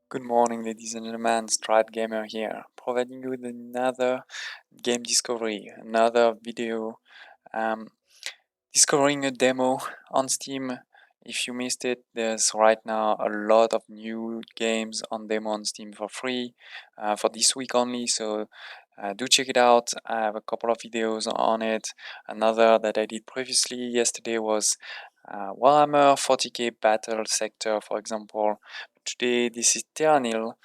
Good morning, ladies and gentlemen. Strat Gamer here, providing you with another game discovery, another video, um, discovering a demo on Steam. If you missed it, there's right now a lot of new games on demo on Steam for free for this week only. So do check it out. I have a couple of videos on it. Another that I did previously yesterday was Warhammer 40k Battle Sector, for example. Today, this is Terra Nil.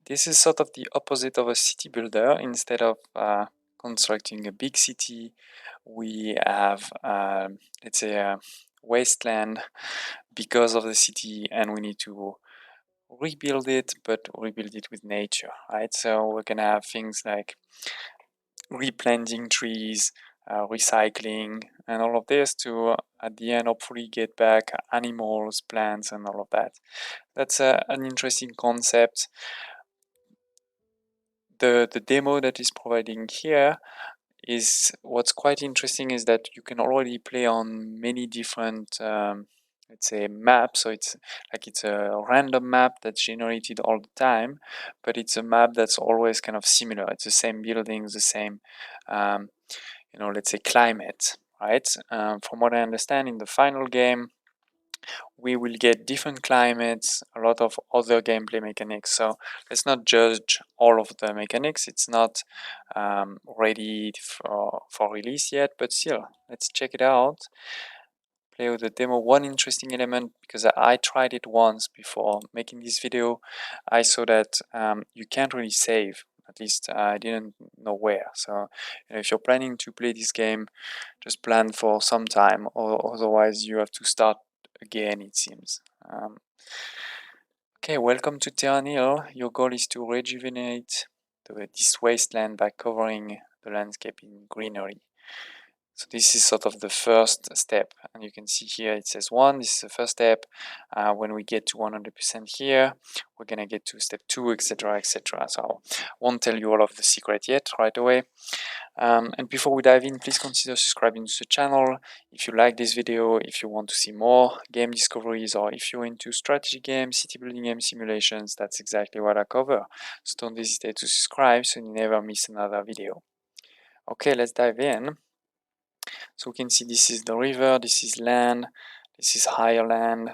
This is sort of the opposite of a city builder. Instead of constructing a big city, we have, let's say, a wasteland because of the city, and we need to rebuild it, but rebuild it with nature, right? So we're gonna have things like replanting trees, recycling, and all of this to at the end hopefully get back animals, plants, and all of that. That's an interesting concept. The demo that is providing here is what's quite interesting is that you can already play on many different let's say maps. So it's a random map that's generated all the time, but it's a map that's always kind of similar. It's the same buildings, the same um, let's say climate, right? From what I understand, in the final game we will get different climates, a lot of other gameplay mechanics. So let's not judge all of the mechanics. It's not ready for release yet, but still, let's check it out. Play with the demo. One interesting element, because I tried it once before making this video, I saw that you can't really save. At least I didn't know where. So if you're planning to play this game, just plan for some time, or otherwise you have to start again, it seems. Okay, welcome to Terra Nil. Your goal is to rejuvenate this wasteland by covering the landscape in greenery. So this is sort of the first step, and you can see here it says 1. This is the first step. When we get to 100% here, we're gonna get to step 2, etc., etc. So I won't tell you all of the secret yet right away. And before we dive in, please consider subscribing to the channel. If you like this video, if you want to see more game discoveries, or if you're into strategy games, city building game simulations, that's exactly what I cover. So don't hesitate to subscribe so you never miss another video. Okay, let's dive in. So we can see this is the river, this is land, this is higher land,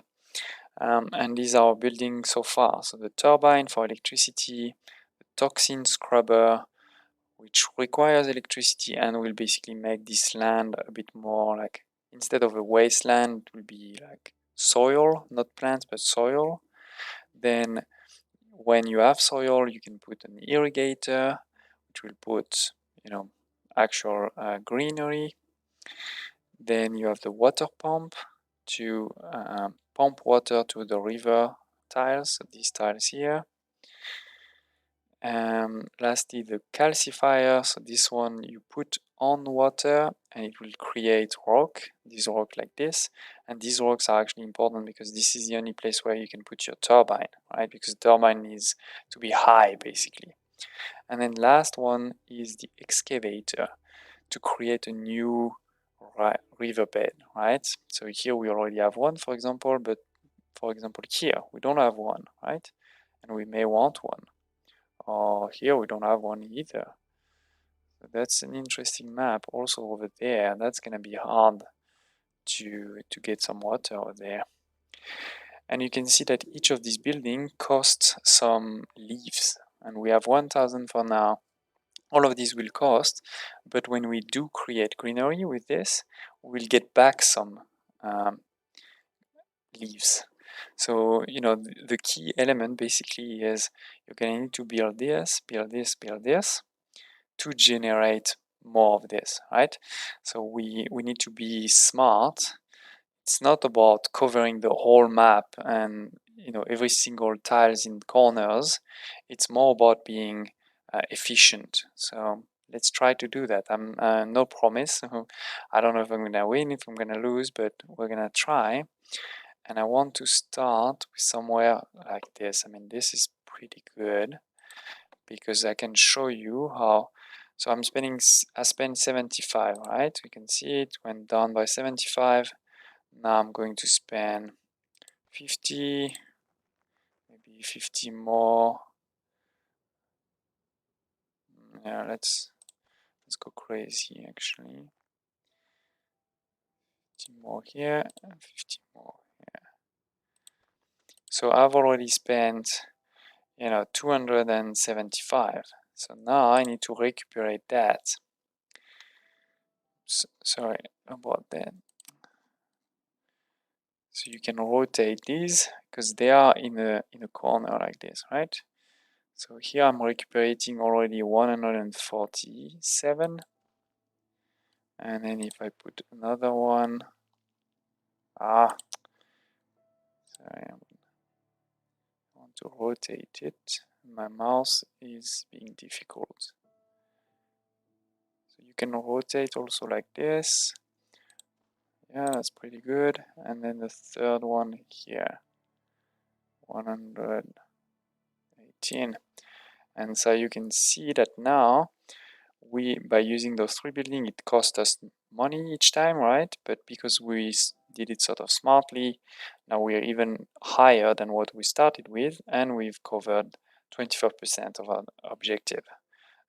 and these are our buildings so far. So the turbine for electricity, the toxin scrubber, which requires electricity and will basically make this land a bit more like, instead of a wasteland, it will be like soil, not plants, but soil. Then when you have soil, you can put an irrigator, which will put, actual greenery. Then you have the water pump to pump water to the river tiles, so these tiles here. Lastly, the calcifier, so this one you put on water and it will create rock, this rock like this. And these rocks are actually important because this is the only place where you can put your turbine, right? Because the turbine needs to be high basically. And then last one is the excavator to create a new riverbed, right? So here we already have one, for example, but for example here we don't have one, right? And we may want one. Or here we don't have one either. So that's an interesting map. Also over there, that's gonna be hard to get some water over there. And you can see that each of these buildings costs some leaves, and we have 1,000 for now. All of these will cost, but when we do create greenery with this, we'll get back some leaves. So, the key element basically is you're gonna need to build this, build this, build this to generate more of this, right? So we need to be smart. It's not about covering the whole map and every single tiles in corners. It's more about being efficient. So let's try to do that. I'm no promise. I don't know if I'm gonna win, if I'm gonna lose, but we're gonna try. And I want to start with somewhere like this. I mean, this is pretty good because I can show you how. So I spent 75, right? We can see it went down by 75. Now I'm going to spend 50, maybe maybe 50 more. Yeah, let's go crazy actually. 50 more here and 50 more here. So I've already spent, 275. So now I need to recuperate that. Sorry about that. So you can rotate these because they are in a corner like this, right? So here I'm recuperating already 147. And then if I put another one, sorry, I want to rotate it. My mouse is being difficult. So you can rotate also like this. Yeah, that's pretty good. And then the third one here, 118. And so you can see that now by using those three buildings, it cost us money each time, right? But because we did it sort of smartly, now we're even higher than what we started with, and we've covered 25% of our objective.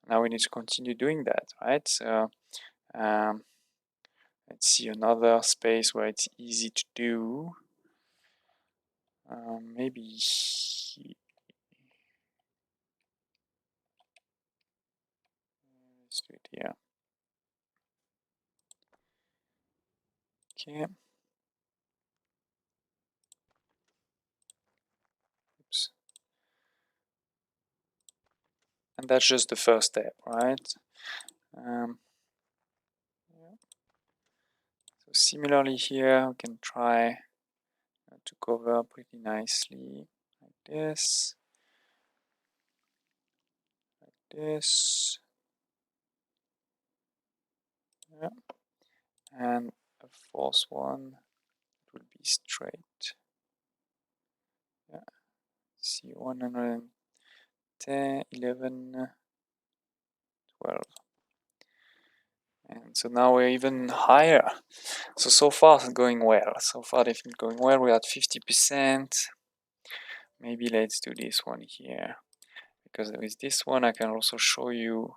Now we need to continue doing that, right? So let's see another space where it's easy to do. Maybe let's do it here. Okay. Oops. And that's just the first step, right? Yeah. So similarly here, we can try to cover pretty nicely like this, yeah. And a fourth one will be straight. Yeah. See 110, 11, 12. And so now we're even higher. So far it's going well. So far definitely going well. We're at 50%. Maybe let's do this one here. Because with this one I can also show you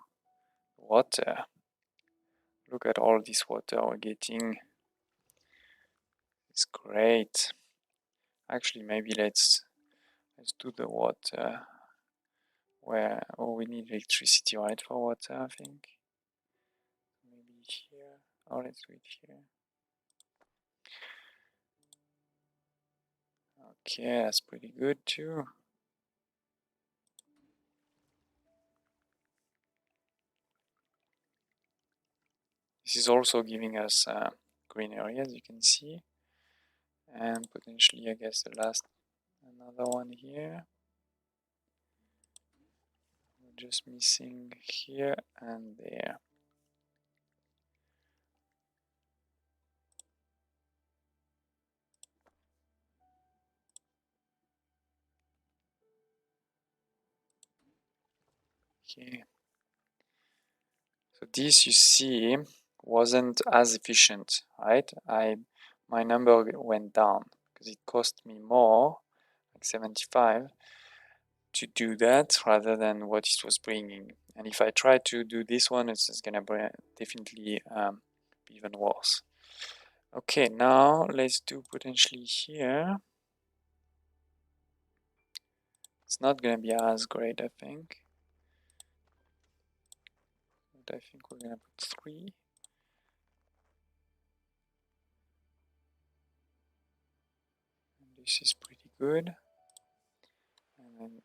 water. Look at all this water we're getting. It's great. Actually, maybe let's do the water where we need electricity, right, for water, I think. Maybe here. Oh, let's do it here. Okay, that's pretty good too. This is also giving us green areas, you can see, and potentially, I guess, another one here. We're just missing here and there. Okay. So this, you see, wasn't as efficient, right? My number went down because it cost me more, like 75, to do that rather than what it was bringing. And if I try to do this one, it's just gonna definitely be even worse. Okay, now let's do potentially here. It's not gonna be as great, I think. But I think we're gonna put 3. And this is pretty good. And then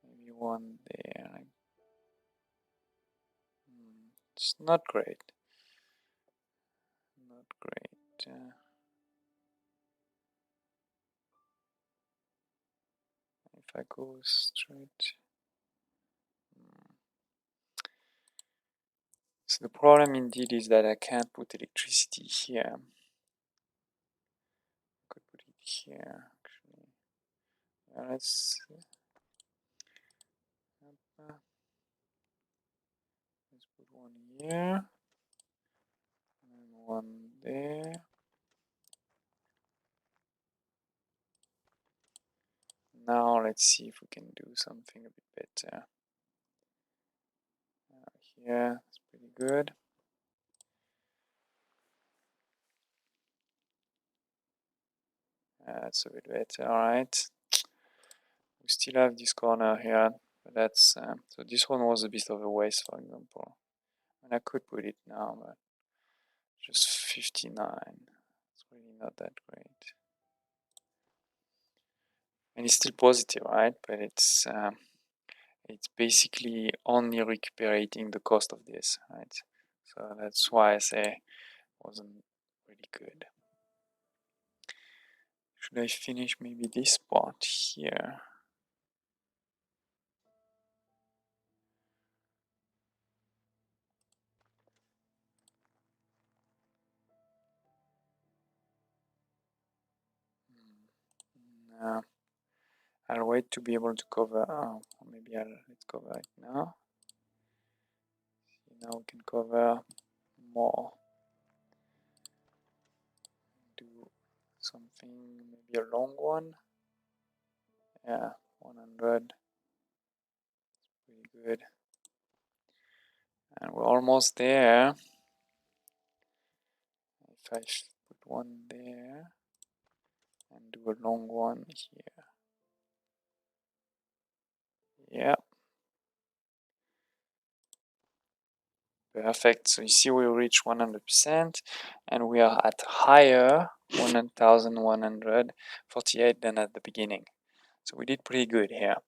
maybe one there. It's not great. Not great. If I go straight. So the problem indeed is that I can't put electricity here. I could put it here actually. Let's put one here and one there. Now let's see if we can do something a bit better. Here, it's pretty good. That's a bit better, alright. We still have this corner here, but that's, so this one was a bit of a waste, for example. And I could put it now, but just 59. It's really not that great. And it's still positive, right? But it's basically only recuperating the cost of this, right? So that's why I say it wasn't really good. Should I finish maybe this part here? No. I'll wait to be able to cover. Oh, maybe let's cover it now. See, now we can cover more. Do something, maybe a long one. Yeah, 100. Pretty good. And we're almost there. If I put one there and do a long one here. Yeah. Perfect. So you see we reach 100% and we are at higher 1148 than at the beginning. So we did pretty good here.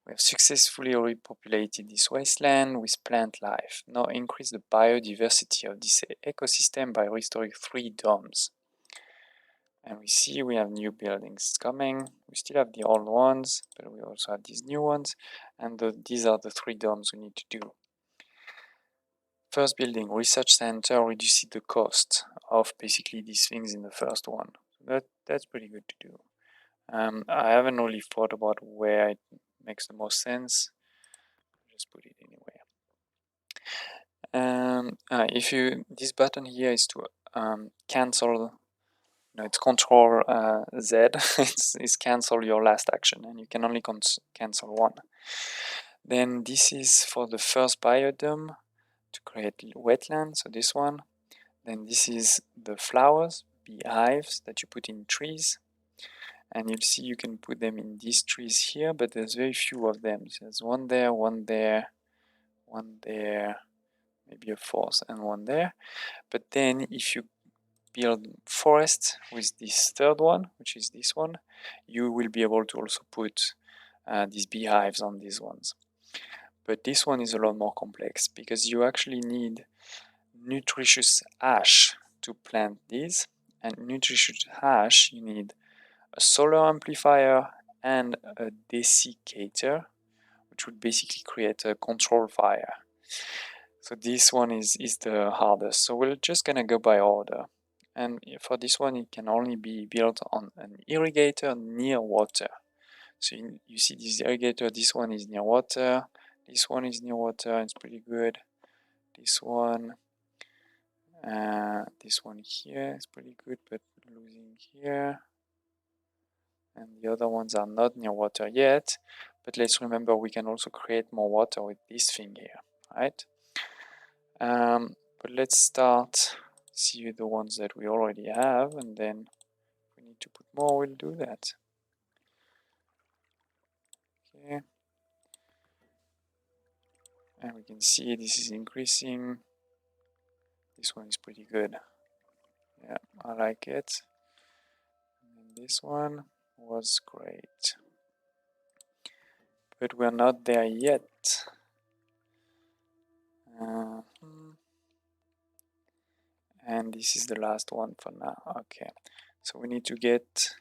We have successfully repopulated this wasteland with plant life. Now increase the biodiversity of this ecosystem by restoring 3 domes. And we see we have new buildings coming. We still have the old ones, but we also have these new ones. And these are the 3 domes we need to do. First building, research center, reduces the cost of basically these things in the first one. That's pretty good to do. I haven't really thought about where it makes the most sense. Just put it anywhere. If you, this button here is to cancel. No, it's Control Z. it's cancel your last action, and you can only cancel one. Then this is for the first biodome to create wetland. So this one. Then this is the flowers, beehives that you put in trees. And you'll see you can put them in these trees here, but there's very few of them. So there's one there, one there, one there, maybe a fourth, and one there. But then if you build forest with this third one, which is this one, you will be able to also put these beehives on these ones. But this one is a lot more complex because you actually need nutritious ash to plant these, and nutritious ash you need a solar amplifier and a desiccator, which would basically create a control fire. So this one is the hardest. So we're just gonna go by order. And for this one, it can only be built on an irrigator near water. So you see this irrigator, this one is near water, this one is near water, it's pretty good. This one here is pretty good, but losing here. And the other ones are not near water yet, but let's remember we can also create more water with this thing here, right? But let's start, see the ones that we already have, and then if we need to put more, we'll do that. Okay. And we can see this is increasing. This one is pretty good. Yeah, I like it. And this one was great. But we're not there yet. And this is the last one for now. Okay, so we need to get,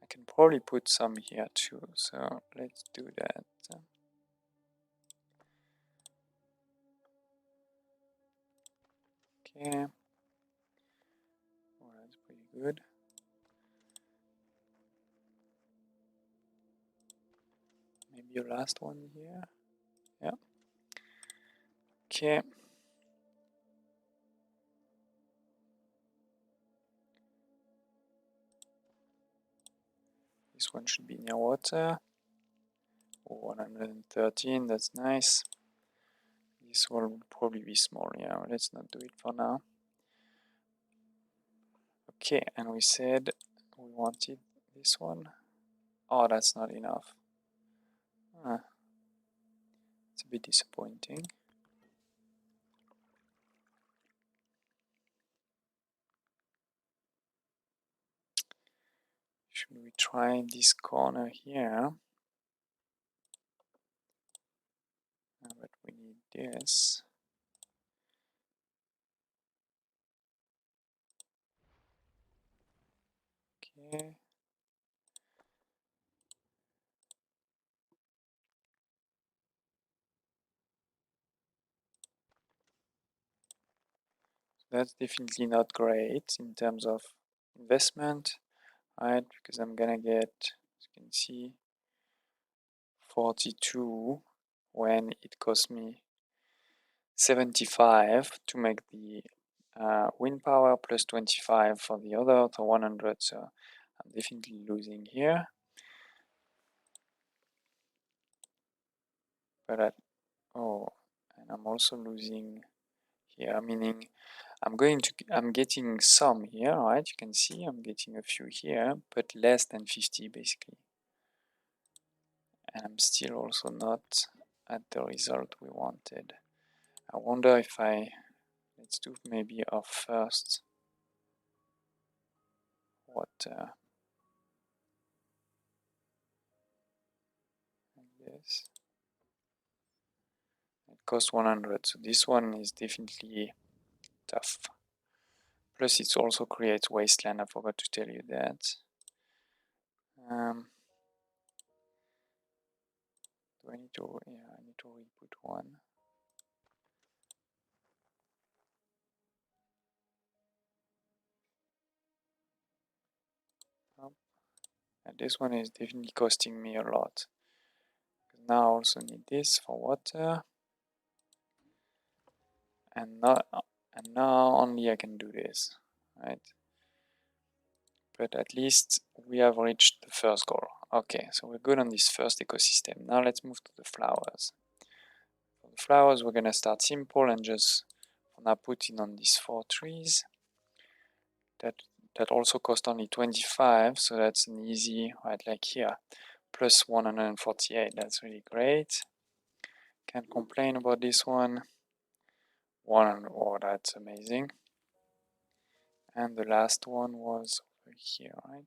I can probably put some here too, so let's do that. Okay, well, that's pretty good. Maybe a last one here. Yeah. Okay. This one should be near water. 113, that's nice. This one will probably be small, yeah, let's not do it for now. Okay, and we said we wanted this one. Oh, that's not enough. It's a bit disappointing. Should we try this corner here? But we need this. Okay. That's definitely not great in terms of investment, right? Because I'm gonna get, as you can see, 42 when it cost me 75 to make the wind power plus 25 for the other to 100. So I'm definitely losing here. But oh, and I'm also losing here, meaning I'm getting some here, right? You can see I'm getting a few here, but less than 50 basically. And I'm still also not at the result we wanted. I wonder if let's do maybe our first water like this. It costs 100, so this one is definitely tough. Plus it also creates wasteland, I forgot to tell you that. Do I need to, yeah, I need to re-put one. And this one is definitely costing me a lot. Now I also need this for water. And now only I can do this, right? But at least we have reached the first goal. Okay, so we're good on this first ecosystem. Now let's move to the flowers. For the flowers, we're gonna start simple and just for now put in on these 4 trees. That also cost only 25, so that's an easy, right, like here, plus 148. That's really great. Can't complain about this one. Oh, that's amazing. And the last one was over here, right?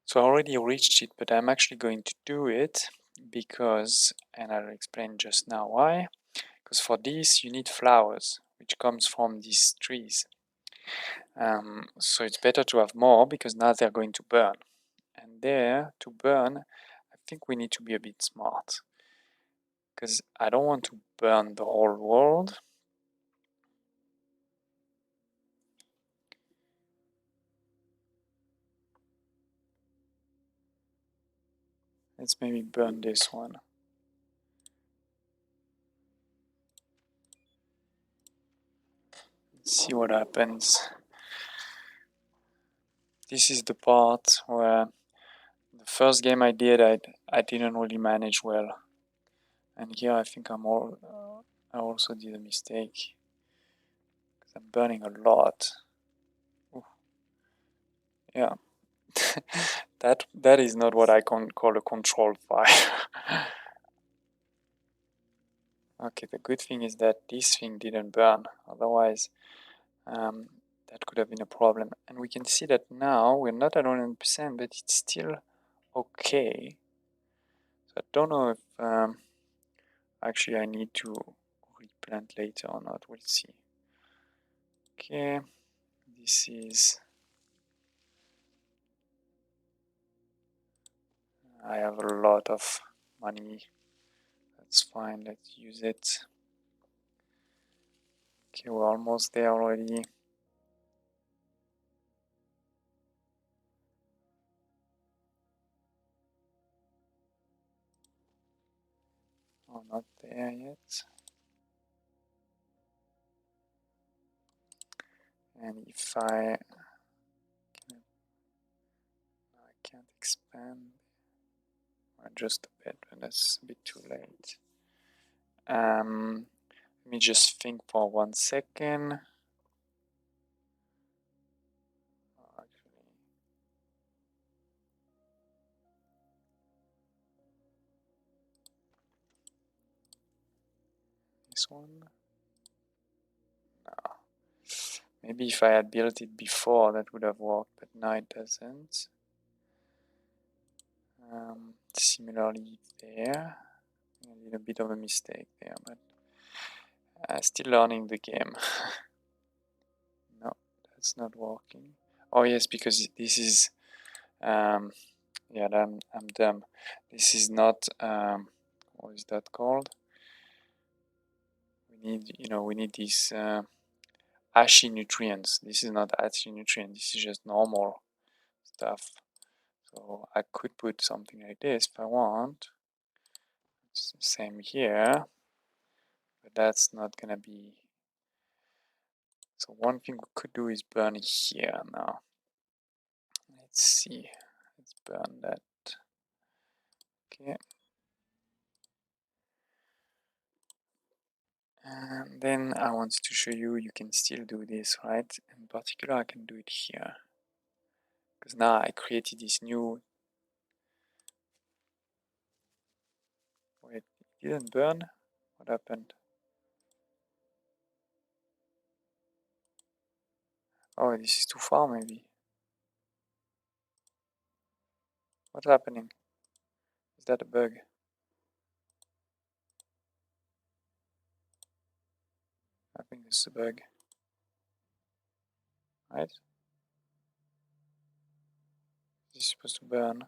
So I already reached it, but I'm actually going to do it because, and I'll explain just now why, because for this you need flowers, which comes from these trees. So it's better to have more because now they're going to burn. And there, to burn, I think we need to be a bit smart because I don't want to burn the whole world. Let's maybe burn this one. Let's see what happens. This is the part where the first game I did, I didn't really manage well. And here I think I also did a mistake. Because I'm burning a lot. Ooh. Yeah. that is not what I can call a controlled fire. Okay, the good thing is that this thing didn't burn. Otherwise, that could have been a problem. And we can see that now we're not at 100%, but it's still okay. So I don't know if actually I need to replant later or not. We'll see. Okay, this is. I have a lot of money. That's fine. Let's use it. Okay, we're almost there already. Oh, not there yet. And if I expand just a bit, but that's a bit too late. Let me just think for 1 second. Actually, this one. No. Maybe if I had built it before, that would have worked, but now it doesn't. Similarly there. I did a bit of a mistake there, but still learning the game. No, that's not working. Oh yes, because this is yeah, I'm dumb. This is not what is that called? We need, we need these ashy nutrients. This is not ashy nutrient. This is just normal stuff. So I could put something like this if I want. It's the same here, but that's not gonna be. So one thing we could do is burn here now. Let's see. Let's burn that. Okay. And then I wanted to show you can still do this, right? In particular, I can do it here. Because now I created this new. Wait, it didn't burn? What happened? Oh, this is too far maybe. What's happening? Is that a bug? I think this is a bug. Right? This is supposed to burn.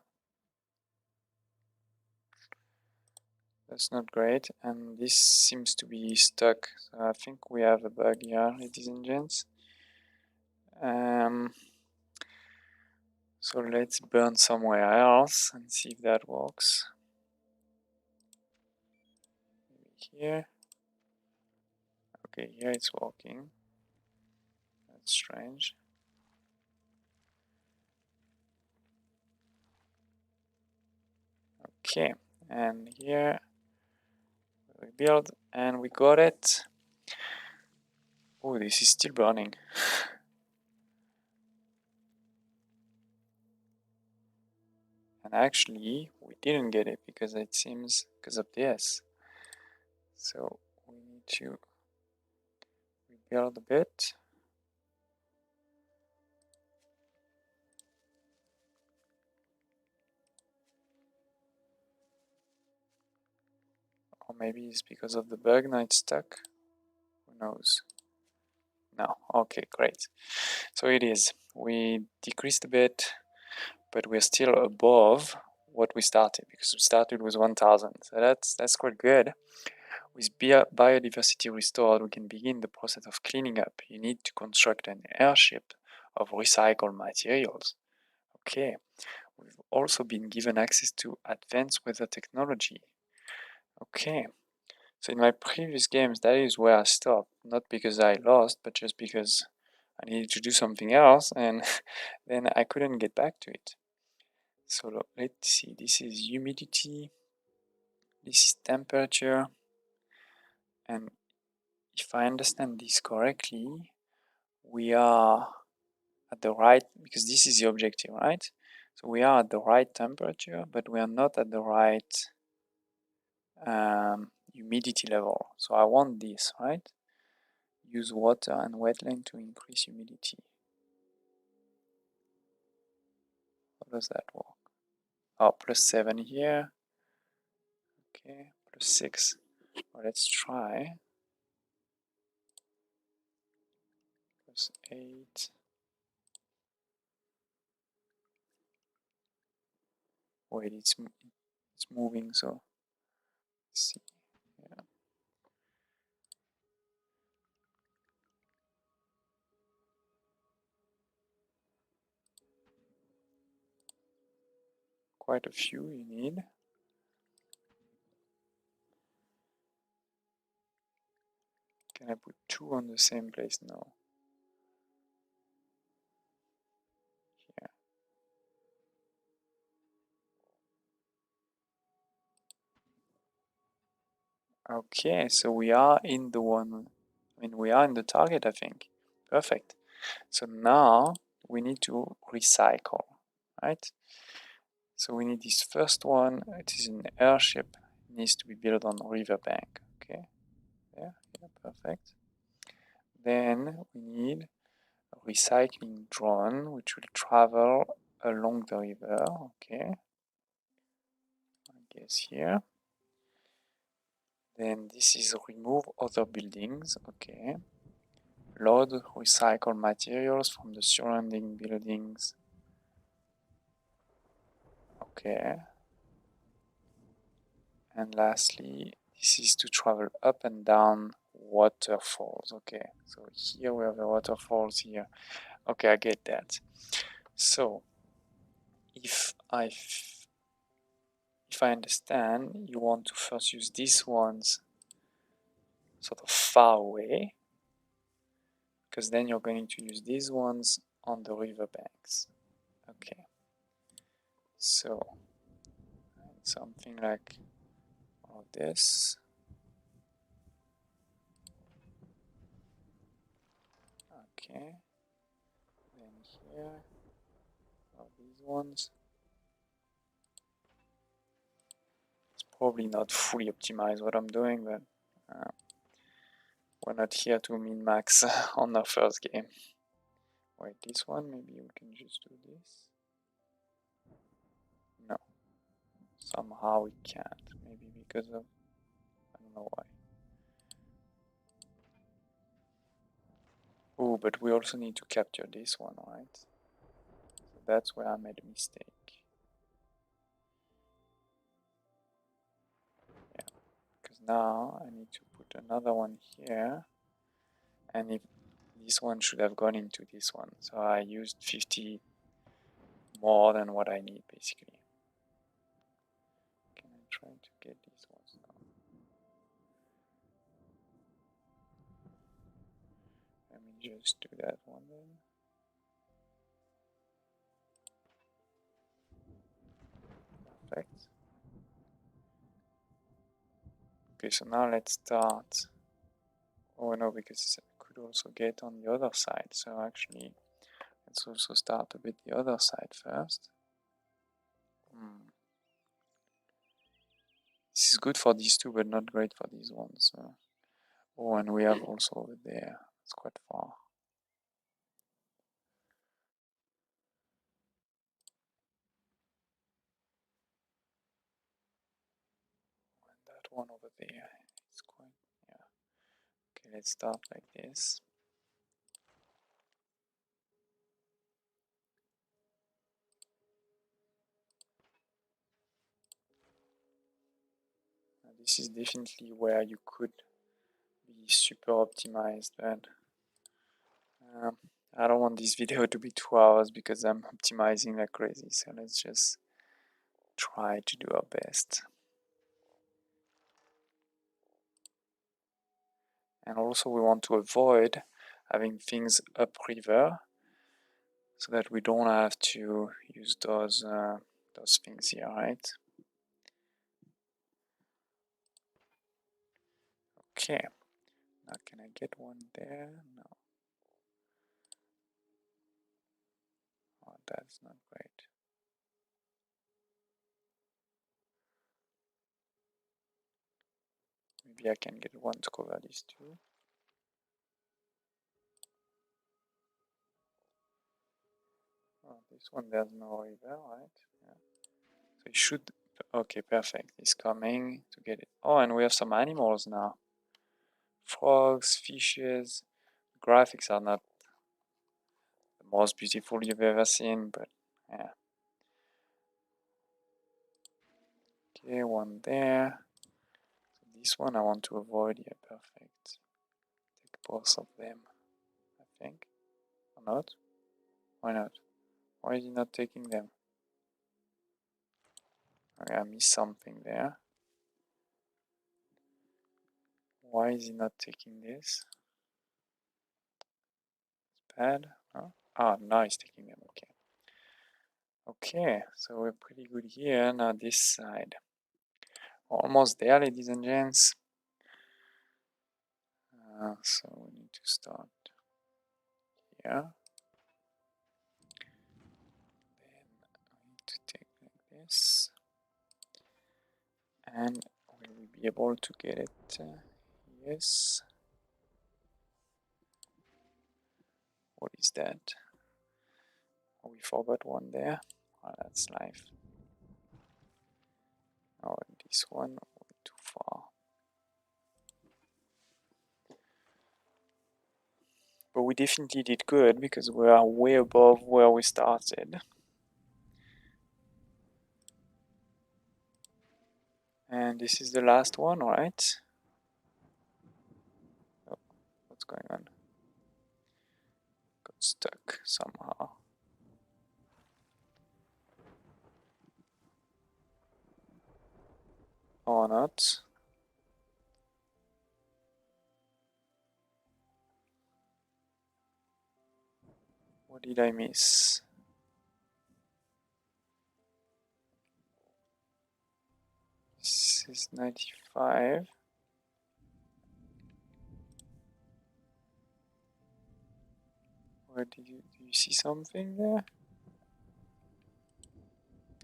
That's not great. And this seems to be stuck. So I think we have a bug here, ladies and gents. So let's burn somewhere else and see if that works. Maybe here. Okay, here it's working. That's strange. Okay, and here we build and we got it. Oh, this is still burning. And actually, we didn't get it because it seems because of this. So we need to rebuild a bit. Or maybe it's because of the bug now it's stuck. Who knows? No. Okay, great. So it is. We decreased a bit, but we're still above what we started because we started with 1000. So that's quite good. With biodiversity restored, we can begin the process of cleaning up. You need to construct an airship of recycled materials. Okay. We've also been given access to advanced weather technology. Okay. So in my previous games, that is where I stopped. Not because I lost, but just because I needed to do something else and then I couldn't get back to it. So let's see, this is humidity, this is temperature, and if I understand this correctly, we are at the right, because this is the objective, right? So we are at the right temperature, but we are not at the right humidity level. So I want this, right? Use water and wetland to increase humidity. How does that work? Oh, +7 here. Okay, +6. Well, let's try. +8. Wait, it's moving, so let's see. Yeah. Quite a few you need. Can I put 2 on the same place? No. Here. Okay, so we are in the one, we are in the target, I think. Perfect. So now we need to recycle, right? So we need this first one. It is an airship. It needs to be built on riverbank. Okay, yeah, perfect. Then we need a recycling drone, which will travel along the river. Okay, I guess here. Then this is remove other buildings. Okay. Load recycled materials from the surrounding buildings. Okay. And lastly, this is to travel up and down waterfalls. Okay, so here we have the waterfalls here. Okay, I get that. So if I understand, you want to first use these ones sort of far away, because then you're going to use these ones on the riverbanks. Okay, so something like all this. Okay, then here are these ones. It's probably not fully optimized what I'm doing, but we're not here to min-max on our first game. Wait, this one, maybe we can just do this. No, somehow we can't. Maybe because of, I don't know why. Oh, but we also need to capture this one, right? So that's where I made a mistake. Yeah, because now I need to put another one here, and if this one should have gone into this one, so I used 50 more than what I need, basically. Can I try to get these ones now? Let me just do that one then. Perfect. Okay, so now let's start. Oh no, because I could also get on the other side. So actually, let's also start a bit the other side first. This is good for these two, but not great for these ones. Oh, and we have also over there. It's quite far. And that one over there. It's quite, yeah. Okay, let's start like this. This is definitely where you could be super optimized, but I don't want this video to be 2 hours because I'm optimizing like crazy. So let's just try to do our best. And also we want to avoid having things upriver so that we don't have to use those things here, right? Okay, now can I get one there? No. Oh, that's not great. Maybe I can get one to cover these two. Oh, this one there's no river, right? Yeah. So it should. Okay, perfect. It's coming to get it. Oh, and we have some animals now. Frogs, fishes. The graphics are not the most beautiful you've ever seen, but yeah. Okay, one there. So this one I want to avoid. Yeah, perfect. Take both of them, I think. Or not? Why not? Why is he not taking them? Okay, I missed something there. Why is he not taking this? It's bad. Oh, now he's taking them. Okay. Okay, so we're pretty good here. Now this side. Almost there, ladies and gents. So we need to start here. Then we need to take like this. And will we be able to get it? Yes. What is that? Oh, we forgot one there. Oh, that's life. Oh, and this one went too far. But we definitely did good because we are way above where we started. And this is the last one, right? Oh, what's going on? Got stuck somehow. Or not. What did I miss? This is 95. Where do you see something there?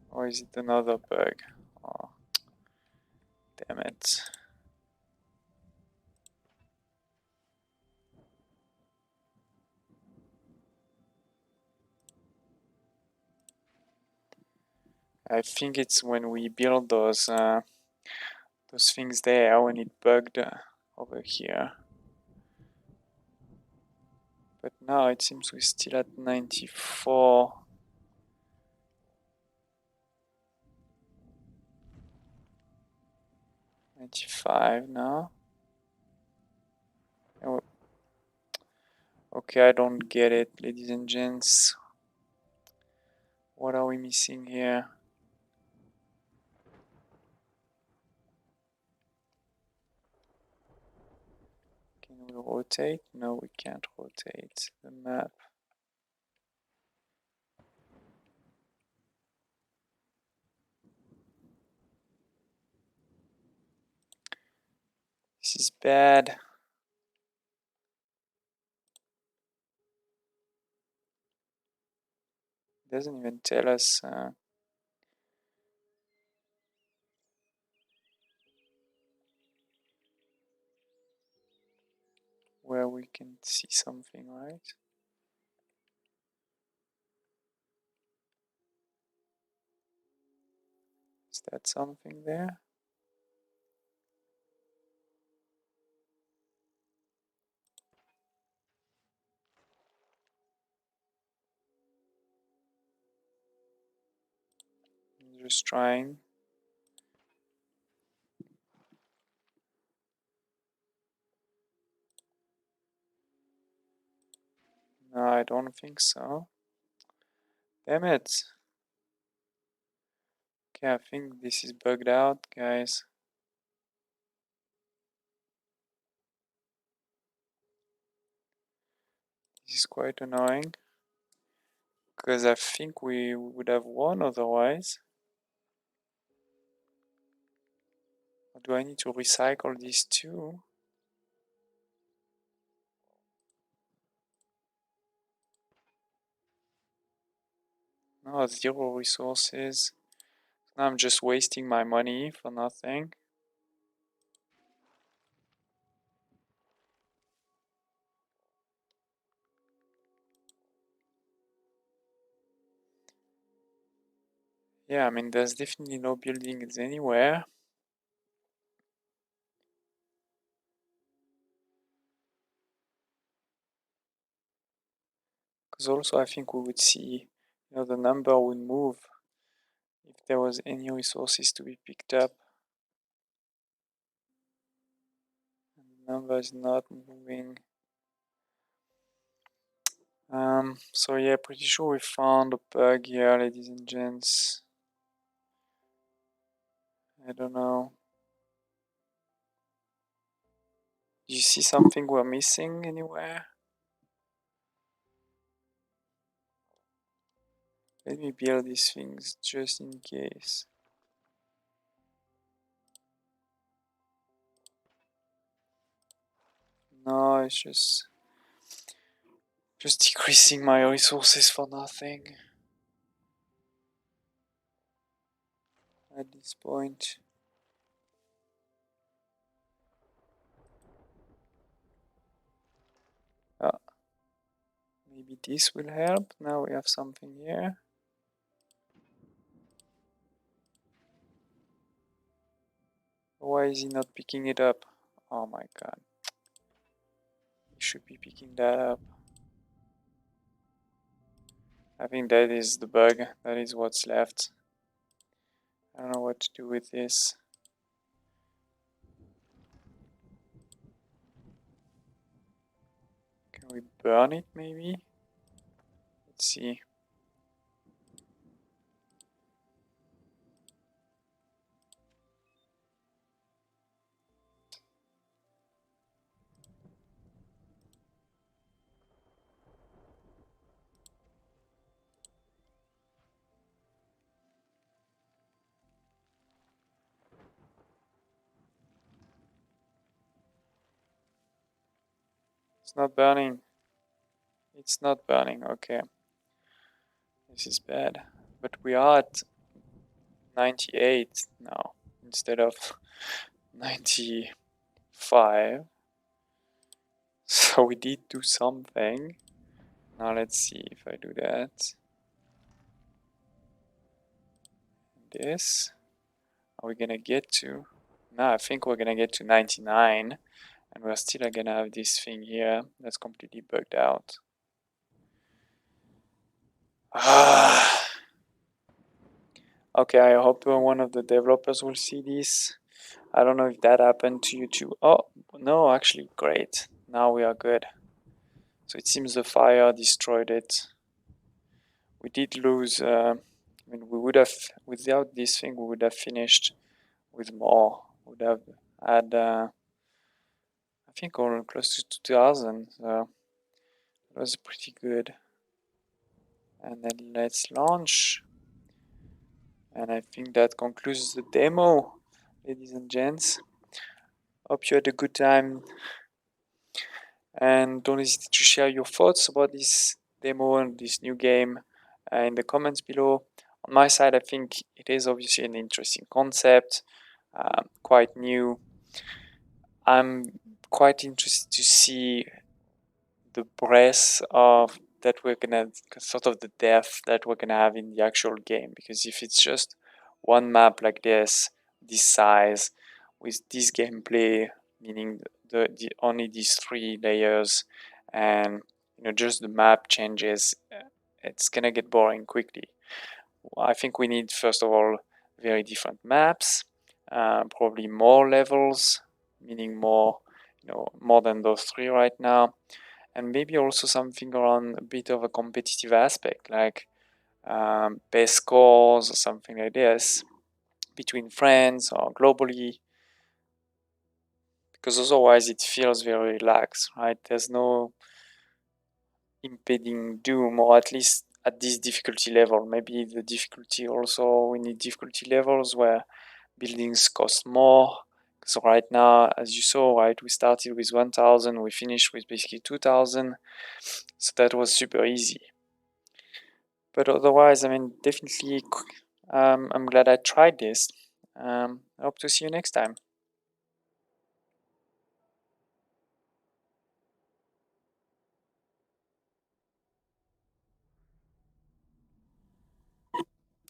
Or is it another bug? Oh, damn it. I think it's when we build those things there when it bugged over here. But now it seems we're still at 94. 95 now. Oh, okay, I don't get it, ladies and gents. What are we missing here? Can we rotate? No, we can't rotate the map. This is bad. It doesn't even tell us where we can see something, right? Is that something there? I'm just trying. No, I don't think so. Damn it. Okay, I think this is bugged out, guys. This is quite annoying. Because I think we would have won otherwise. Or do I need to recycle these two? No, 0 resources. Now I'm just wasting my money for nothing. Yeah, I mean, there's definitely no buildings anywhere. Because also I think we would see, the number would move if there was any resources to be picked up. And the number is not moving. So yeah, pretty sure we found a bug here, ladies and gents. I don't know. Do you see something we're missing anywhere? Let me build these things just in case. No, No, it's just decreasing my resources for nothing at this point. Maybe this will help. Now we have something here. Why is he not picking it up? Oh my god. He should be picking that up. I think that is the bug. That is what's left. I don't know what to do with this. Can we burn it maybe? Let's see. It's not burning. It's not burning. Okay. This is bad. But we are at 98 now instead of 95. So we did do something. Now let's see if I do that. This. Are we gonna get to? No, I think we're gonna get to 99. And we're still gonna have this thing here that's completely bugged out. Ah. Okay, I hope one of the developers will see this. I don't know if that happened to you too. Oh, no, actually, great. Now we are good. So it seems the fire destroyed it. We did lose, I mean, we would have, without this thing, we would have finished with more. We would have had, I think, all close to 2000. So it was pretty good. And then let's launch. And I think that concludes the demo, ladies and gents. Hope you had a good time. And don't hesitate to share your thoughts about this demo and this new game in the comments below. On my side, I think it is obviously an interesting concept, quite new. I'm quite interested to see the breadth of that we're gonna, sort of the depth that we're gonna have in the actual game, because if it's just one map like this size, with this gameplay, meaning the only these 3 layers, and just the map changes, it's gonna get boring quickly. I think we need, first of all, very different maps, probably more levels, meaning more, more than those 3 right now, and maybe also something around a bit of a competitive aspect, like best scores or something like this between friends or globally, because otherwise it feels very relaxed, right? There's no impending doom, or at least at this difficulty level. Maybe the difficulty also, we need difficulty levels where buildings cost more. So right now, as you saw, right, we started with 1000, we finished with basically 2000. So that was super easy. But otherwise, I mean, definitely, I'm glad I tried this. I hope to see you next time.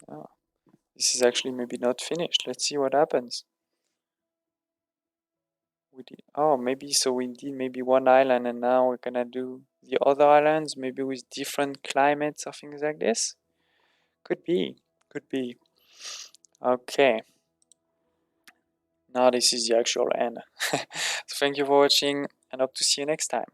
Oh, this is actually maybe not finished. Let's see what happens. We did, oh, maybe so we did maybe one island, and now we're gonna do the other islands, maybe with different climates or things like this. Could be, could be. Okay, now this is the actual end. So thank you for watching, and hope to see you next time.